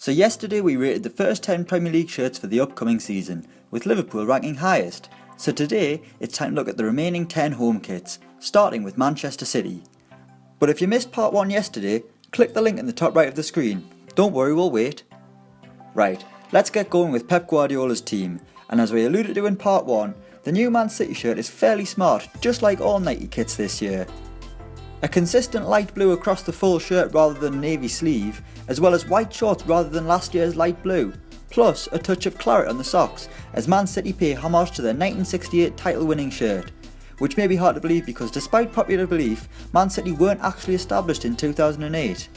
So yesterday we rated the first 10 Premier League shirts for the upcoming season, with Liverpool ranking highest. So today it's time to look at the remaining 10 home kits, starting with Manchester City. But if you missed part 1 yesterday, click the link in the top right of the screen. Don't worry, we'll wait. Right, let's get going with Pep Guardiola's team, and as we alluded to in part 1, the new Man City shirt is fairly smart, just like all Nike kits this year. A consistent light blue across the full shirt rather than navy sleeve, as well as white shorts rather than last year's light blue, plus a touch of claret on the socks as Man City pay homage to their 1968 title winning shirt, which may be hard to believe because despite popular belief, Man City weren't actually established in 2008.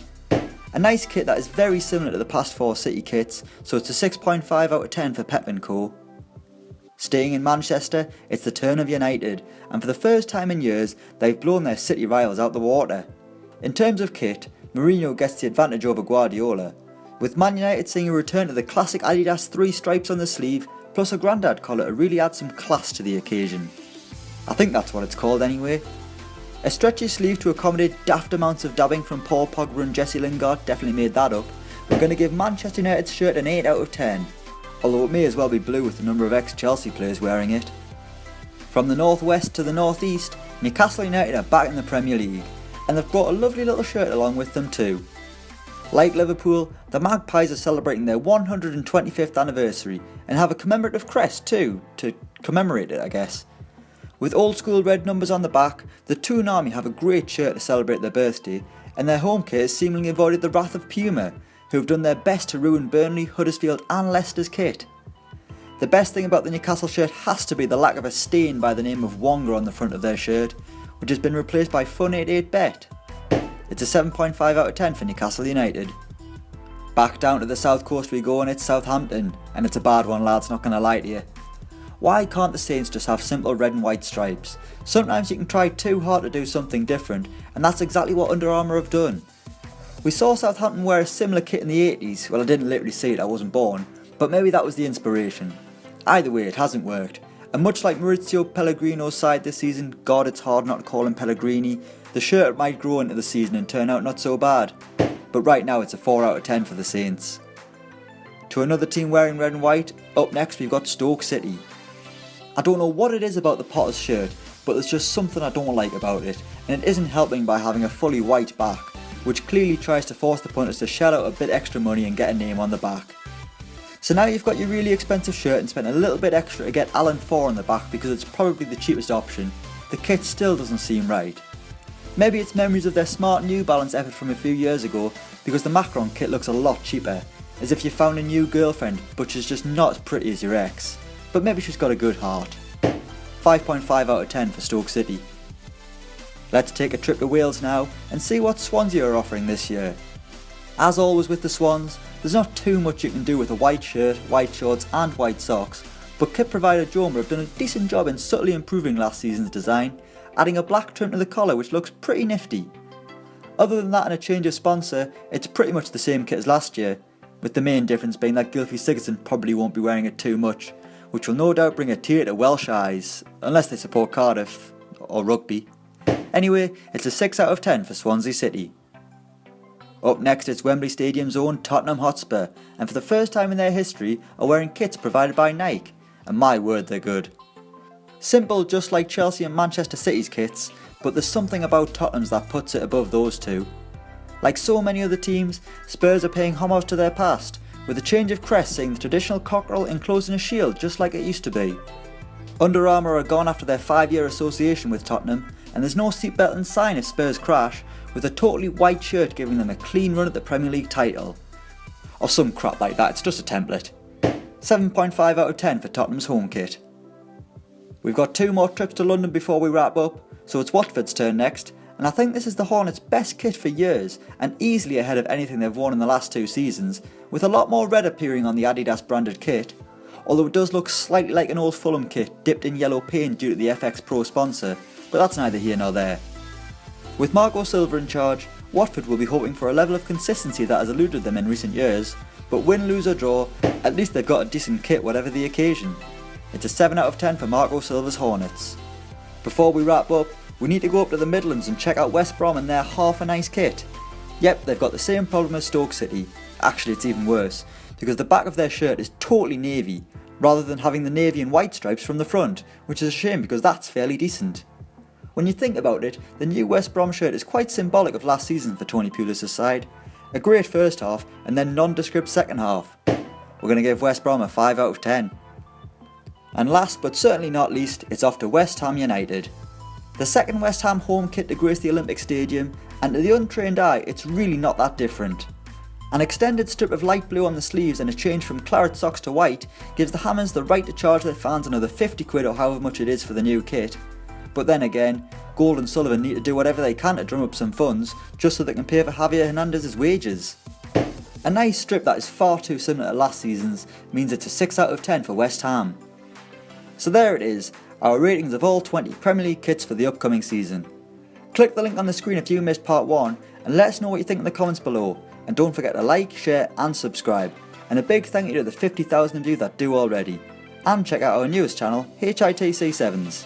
A nice kit that is very similar to the past 4 City kits, so it's a 6.5 out of 10 for Pep & Co. Staying in Manchester, it's the turn of United, and for the first time in years, they've blown their City rivals out the water. In terms of kit, Mourinho gets the advantage over Guardiola, with Man United seeing a return to the classic Adidas 3 stripes on the sleeve, plus a grandad collar to really add some class to the occasion. I think that's what it's called anyway. A stretchy sleeve to accommodate daft amounts of dabbing from Paul Pogba and Jesse Lingard definitely made that up. We're going to give Manchester United's shirt an 8 out of 10. Although it may as well be blue with the number of ex-Chelsea players wearing it. From the northwest to the northeast, Newcastle United are back in the Premier League, and they've brought a lovely little shirt along with them too. Like Liverpool, the Magpies are celebrating their 125th anniversary and have a commemorative crest too, to commemorate it I guess. With old school red numbers on the back, the Toon Army have a great shirt to celebrate their birthday, and their home kit has seemingly avoided the wrath of Puma, who have done their best to ruin Burnley, Huddersfield and Leicester's kit. The best thing about the Newcastle shirt has to be the lack of a stain by the name of Wonga on the front of their shirt, which has been replaced by Fun88Bet. It's a 7.5 out of 10 for Newcastle United. Back down to the south coast we go, and it's Southampton, and it's a bad one lads, not gonna lie to you. Why can't the Saints just have simple red and white stripes? Sometimes you can try too hard to do something different, and that's exactly what Under Armour have done. We saw Southampton wear a similar kit in the 80s, well I didn't literally see it, I wasn't born, but maybe that was the inspiration. Either way, it hasn't worked, and much like Maurizio Pellegrino's side this season, God it's hard not to call him Pellegrini, the shirt might grow into the season and turn out not so bad, but right now it's a 4 out of 10 for the Saints. To another team wearing red and white, up next we've got Stoke City. I don't know what it is about the Potters shirt, but there's just something I don't like about it, and it isn't helping by having a fully white back, which clearly tries to force the punters to shell out a bit extra money and get a name on the back. So now you've got your really expensive shirt and spent a little bit extra to get Alan 4 on the back because it's probably the cheapest option, the kit still doesn't seem right. Maybe it's memories of their smart New Balance effort from a few years ago, because the Macron kit looks a lot cheaper, as if you found a new girlfriend but she's just not as pretty as your ex, but maybe she's got a good heart. 5.5 out of 10 for Stoke City. Let's take a trip to Wales now and see what Swansea are offering this year. As always with the Swans, there's not too much you can do with a white shirt, white shorts and white socks, but kit provider Joma have done a decent job in subtly improving last season's design, adding a black trim to the collar which looks pretty nifty. Other than that and a change of sponsor, it's pretty much the same kit as last year, with the main difference being that Gylfi Sigurdsson probably won't be wearing it too much, which will no doubt bring a tear to Welsh eyes, unless they support Cardiff, or rugby. Anyway, it's a 6 out of 10 for Swansea City. Up next it's Wembley Stadium's own Tottenham Hotspur, and for the first time in their history are wearing kits provided by Nike, and my word they're good. Simple just like Chelsea and Manchester City's kits, but there's something about Tottenham's that puts it above those two. Like so many other teams, Spurs are paying homage to their past, with a change of crest seeing the traditional cockerel enclosed in a shield just like it used to be. Under Armour are gone after their 5-year association with Tottenham, and there's no seatbelt and sign if Spurs crash, with a totally white shirt giving them a clean run at the Premier League title. Or some crap like that, it's just a template. 7.5 out of 10 for Tottenham's home kit. We've got 2 more trips to London before we wrap up, so it's Watford's turn next, and I think this is the Hornets' best kit for years, and easily ahead of anything they've worn in the last 2 seasons, with a lot more red appearing on the Adidas branded kit, although it does look slightly like an old Fulham kit dipped in yellow paint due to the FX Pro sponsor, but that's neither here nor there. With Marco Silva in charge, Watford will be hoping for a level of consistency that has eluded them in recent years, but win, lose or draw, at least they've got a decent kit whatever the occasion. It's a 7 out of 10 for Marco Silva's Hornets. Before we wrap up, we need to go up to the Midlands and check out West Brom and their half a nice kit. Yep, they've got the same problem as Stoke City, Actually, it's even worse, because the back of their shirt is totally navy, rather than having the navy and white stripes from the front, which is a shame because that's fairly decent. When you think about it, the new West Brom shirt is quite symbolic of last season for Tony Pulis' side. A great first half and then nondescript second half. We're going to give West Brom a 5 out of 10. And last but certainly not least, it's off to West Ham United. The second West Ham home kit to grace the Olympic Stadium, and to the untrained eye it's really not that different. An extended strip of light blue on the sleeves and a change from claret socks to white gives the Hammers the right to charge their fans another 50 quid or however much it is for the new kit. But then again, Gold and Sullivan need to do whatever they can to drum up some funds just so they can pay for Javier Hernandez's wages. A nice strip that is far too similar to last season's means it's a 6 out of 10 for West Ham. So there it is, our ratings of all 20 Premier League kits for the upcoming season. Click the link on the screen if you missed part 1 and let us know what you think in the comments below. And don't forget to like, share and subscribe. And a big thank you to the 50,000 of you that do already. And check out our newest channel, HITC 7s.